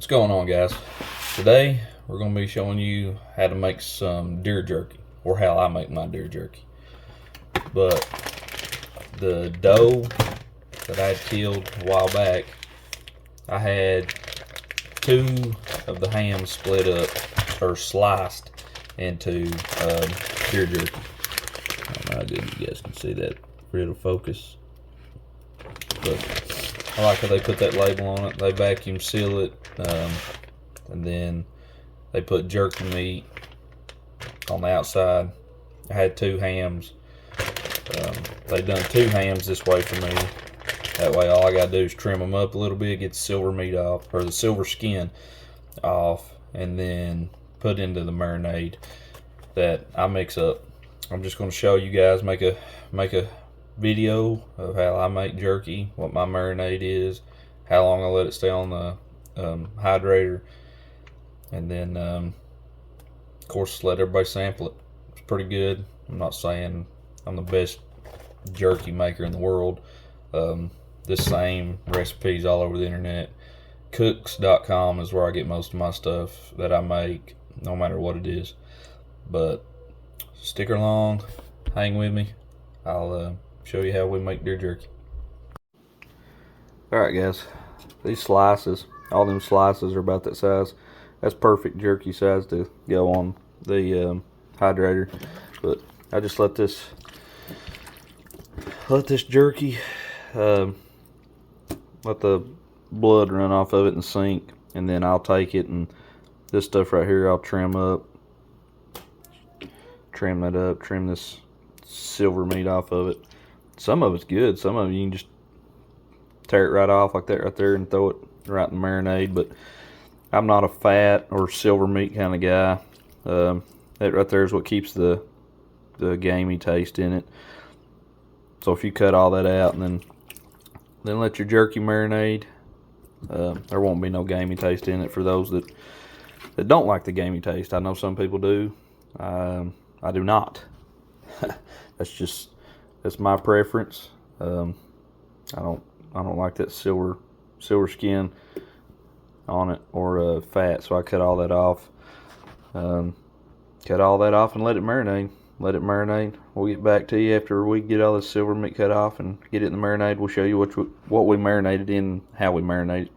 What's going on, guys? Today we're going to be showing you how to make some deer jerky, or how I make my deer jerky. But the doe that I had killed a while back, I had two of the hams split up or sliced into deer jerky. I don't know how good you guys can see that. It'll focus. But I like how they put that label on it. They vacuum seal it, and then they put jerky meat on the outside. I had two hams. They done two hams this way for me. That way all I gotta do is trim them up a little bit, get the silver meat off, or the silver skin off, and then put into the marinade that I mix up. I'm just gonna show you guys, make a video of how I make jerky, what my marinade is, how long I let it stay on the hydrator, and then of course let everybody sample it. It's pretty good. I'm not saying I'm the best jerky maker in the world. This same recipes all over the internet. Cooks.com is where I get most of my stuff that I make, no matter what it is. But stick along, hang with me. I'll show you how we make deer jerky. Alright guys, these slices, all them slices are about that size. That's perfect jerky size to go on the hydrator. But I just let this jerky, let the blood run off of it in the sink, and then I'll take it, and this stuff right here I'll trim up, trim this silver meat off of it. Some of it's good, some of it you can just tear it right off like that right there and throw it right in the marinade. But I'm not a fat or silver meat kind of guy. That right there is what keeps the gamey taste in it. So if you cut all that out and then let your jerky marinade, there won't be no gamey taste in it for those that don't like the gamey taste. I know some people do. I do not. That's my preference. I don't like that silver skin on it, or fat, so I cut all that off. Cut all that off and let it marinate. We'll get back to you after we get all this silver meat cut off and get it in the marinade. We'll show you what we marinated in, how we marinate it.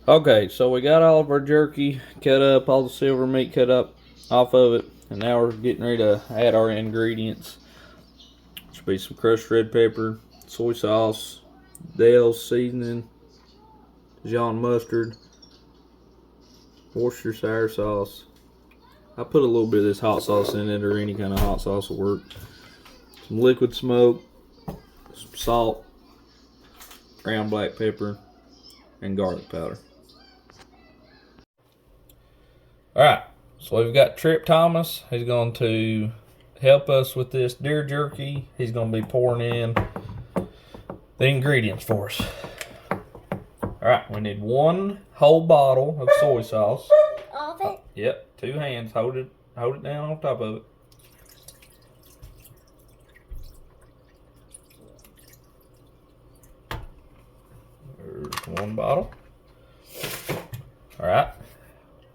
Okay, so we got all of our jerky cut up, all the silver meat cut up off of it, and now we're getting ready to add our ingredients. Should be some crushed red pepper, soy sauce, Dale's seasoning, Dijon mustard, Worcestershire sauce. I put a little bit of this hot sauce in it, or any kind of hot sauce will work. Some liquid smoke, some salt, ground black pepper, and garlic powder. Alright, so we've got Tripp Thomas. He's going to help us with this deer jerky. He's going to be pouring in the ingredients for us. Alright, we need 1 whole bottle of soy sauce. All of it? Yep, 2 hands. Hold it down on top of it. There's 1 bottle. Alright,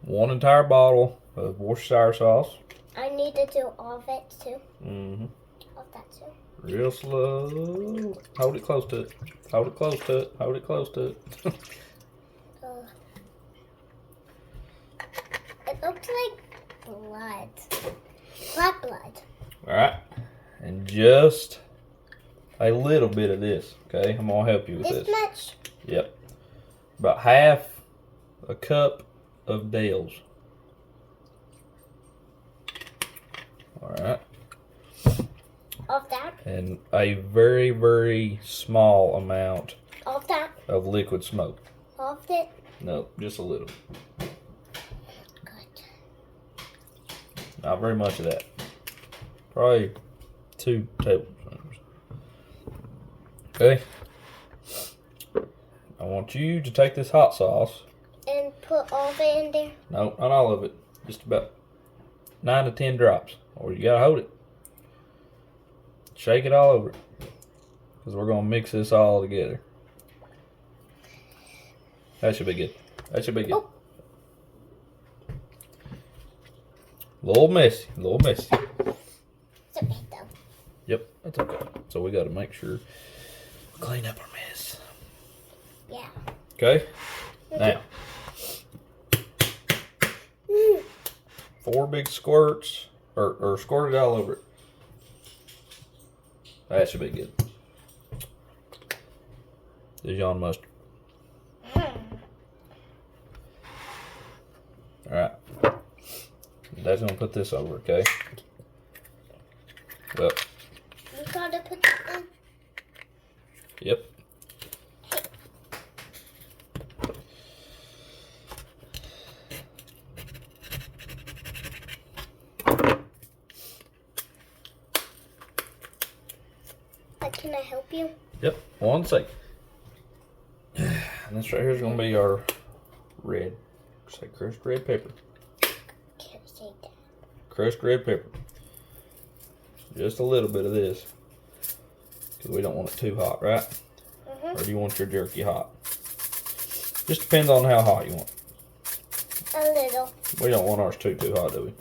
1 entire bottle of Worcestershire sauce. I need to do all of it too. Mm-hmm. All of that too. Real slow. Hold it close to it. Hold it close to it. Hold it close to it. It looks like blood. Black blood. Alright. And just a little bit of this. Okay? I'm going to help you with this. This much? Yep. About half a cup of Dale's. Alright. Of that? And a very, very small amount Of that? of liquid smoke. Of it? No, just a little. Good. Not very much of that. Probably 2 tablespoons. Okay. I want you to take this hot sauce. And put all of it in there? No, not all of it. Just about 9 to 10 drops. Or you gotta hold it. Shake it all over. Because we're gonna mix this all together. That should be good. That should be good. Oh. Little messy, little messy. It's okay though. Yep, that's okay. So we got to make sure we clean up our mess. Yeah. Okay. Now, 4 big squirts, or squirt it all over it. That should be good. Dijon mustard. Alright. Dad's gonna put this over, okay? Well, You gotta put that in. yep. Can I help you? Yep, 1 second. And this right here is gonna be our red. Say crushed red pepper. Can't say that. Crushed red pepper. Just a little bit of this. Because we don't want it too hot, right? Or do you want your jerky hot? Just depends on how hot you want. A little. We don't want ours too hot, do we?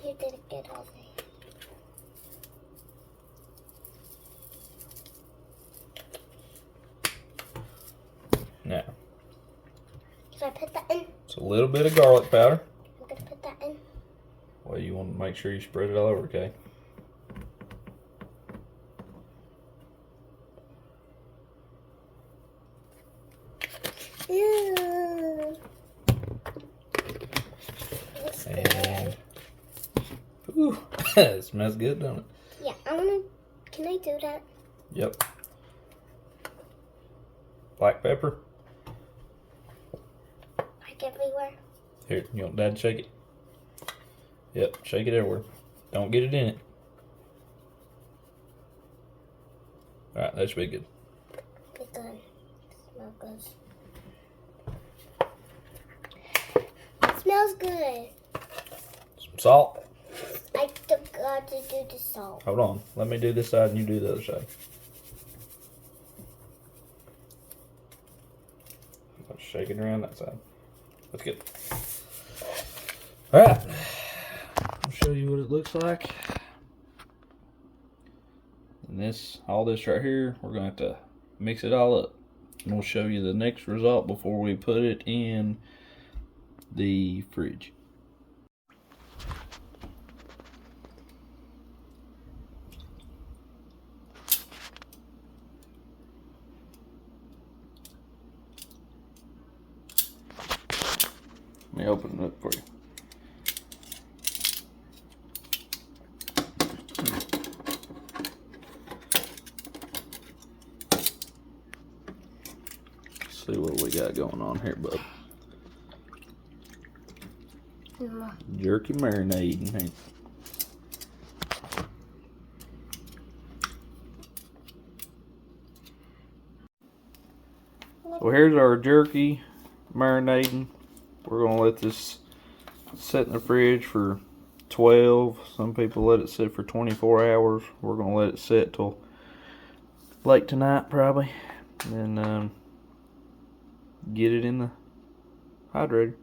You did a good all day. Now, Can I put that in? it's a little bit of garlic powder. I'm gonna put that in. Well, you want to make sure you spread it all over, okay? Ew. And, ooh, it smells good, don't it? Yeah, can I do that? Yep. Black pepper. Like everywhere? Here, you want Dad to shake it? Yep, shake it everywhere. Don't get it in it. Alright, that should be good. Be good. Smell good. Smells good. Some salt. I forgot to do the salt. Hold on. Let me do this side and you do the other side. Shake it around that side. That's good. Alright. I'll show you what it looks like. And all this right here, we're going to have to mix it all up. And we'll show you the next result before we put it in the fridge. Let me open it up for you. See what we got going on here, bub. Jerky marinade in here. So here's our jerky marinating. We're gonna let this sit in the fridge for 12. Some people let it sit for 24 hours. We're gonna let it sit till late tonight probably, and then get it in the hydrator.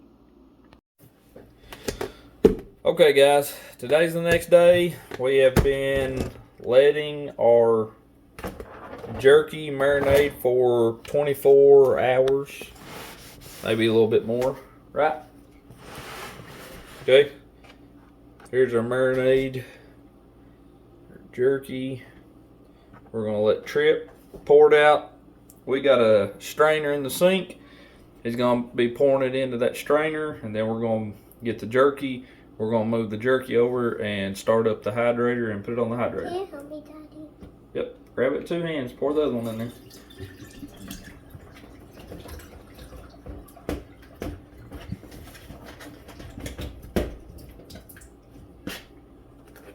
Okay guys, today's the next day. We have been letting our jerky marinate for 24 hours, maybe a little bit more, right? Okay, here's our marinade, our jerky. We're gonna let Tripp pour it out. We got a strainer in the sink. He's gonna be pouring it into that strainer, and then we're gonna get the jerky. We're gonna move the jerky over and start up the hydrator and put it on the hydrator. Can you help me, Daddy? Yep, grab it with 2 hands. Pour the other one in there.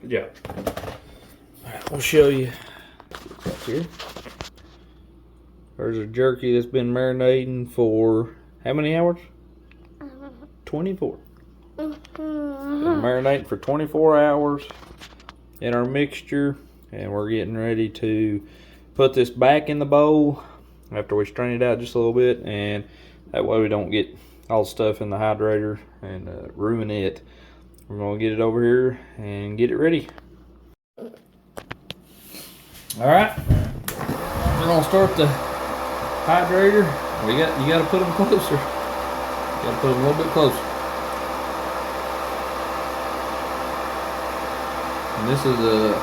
Good job. Alright, we'll show you up here. There's a jerky that's been marinating for how many hours? 24. Been marinating for 24 hours in our mixture, and we're getting ready to put this back in the bowl after we strain it out just a little bit, and that way we don't get all the stuff in the hydrator and ruin it. We're gonna get it over here and get it ready. All right, we're gonna start the hydrator. You gotta put them closer. You gotta put them a little bit closer. And this is a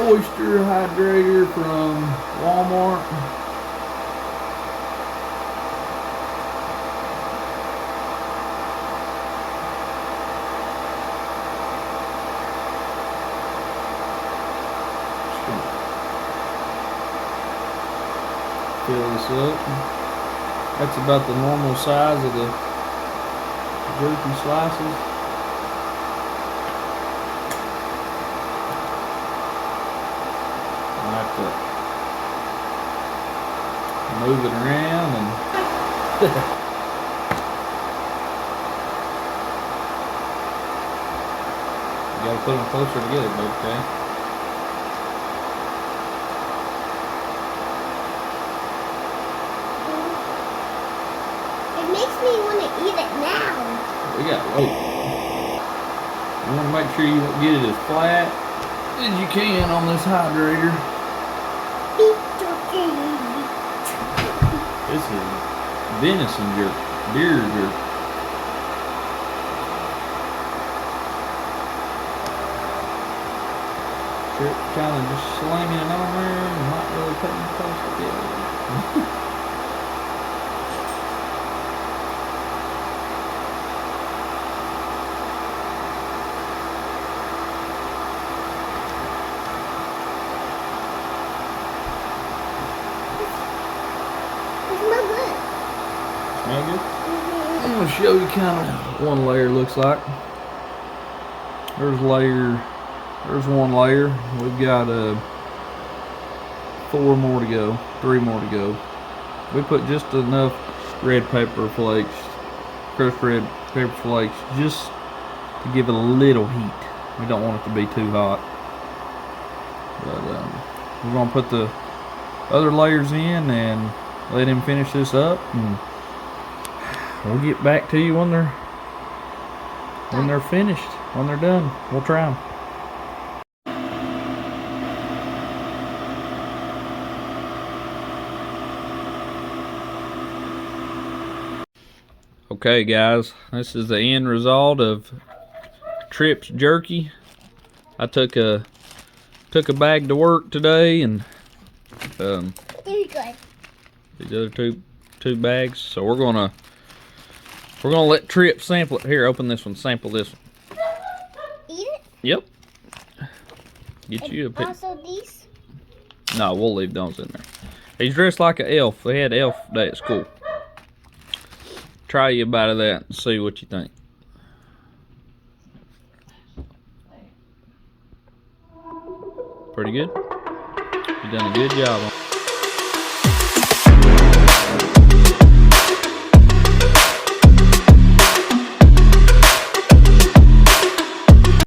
oyster hydrator from Walmart. Fill this up. That's about the normal size of the jerky slices. I have to move it around and you gotta put them closer together, okay? Makes me want to eat it now. We got wait. You want to make sure you get it as flat as you can on this hydrator. Beef jerky. This is venison jerky, deer jerky. Tripp kind of just slinging it on there and not really putting it close together. Smell good? I'm going to show you kind of what one layer looks like. There's one layer. We've got 4 more to go, 3 more to go. We put just enough red pepper flakes, crushed red pepper flakes, just to give it a little heat. We don't want it to be too hot. But we're going to put the other layers in and let him finish this up, and we'll get back to you when they're finished, when they're done. We'll try them. Okay, guys, this is the end result of Tripp's jerky. I took a bag to work today, and Very good. these other two bags. So we're gonna let Tripp sample it. Here, open this one. Sample this one. Eat it? Yep. Get you a pic. Also these? No, we'll leave those in there. He's dressed like an elf. They had elf day at school. Try you a bite of that and see what you think. Pretty good. You done a good job on it.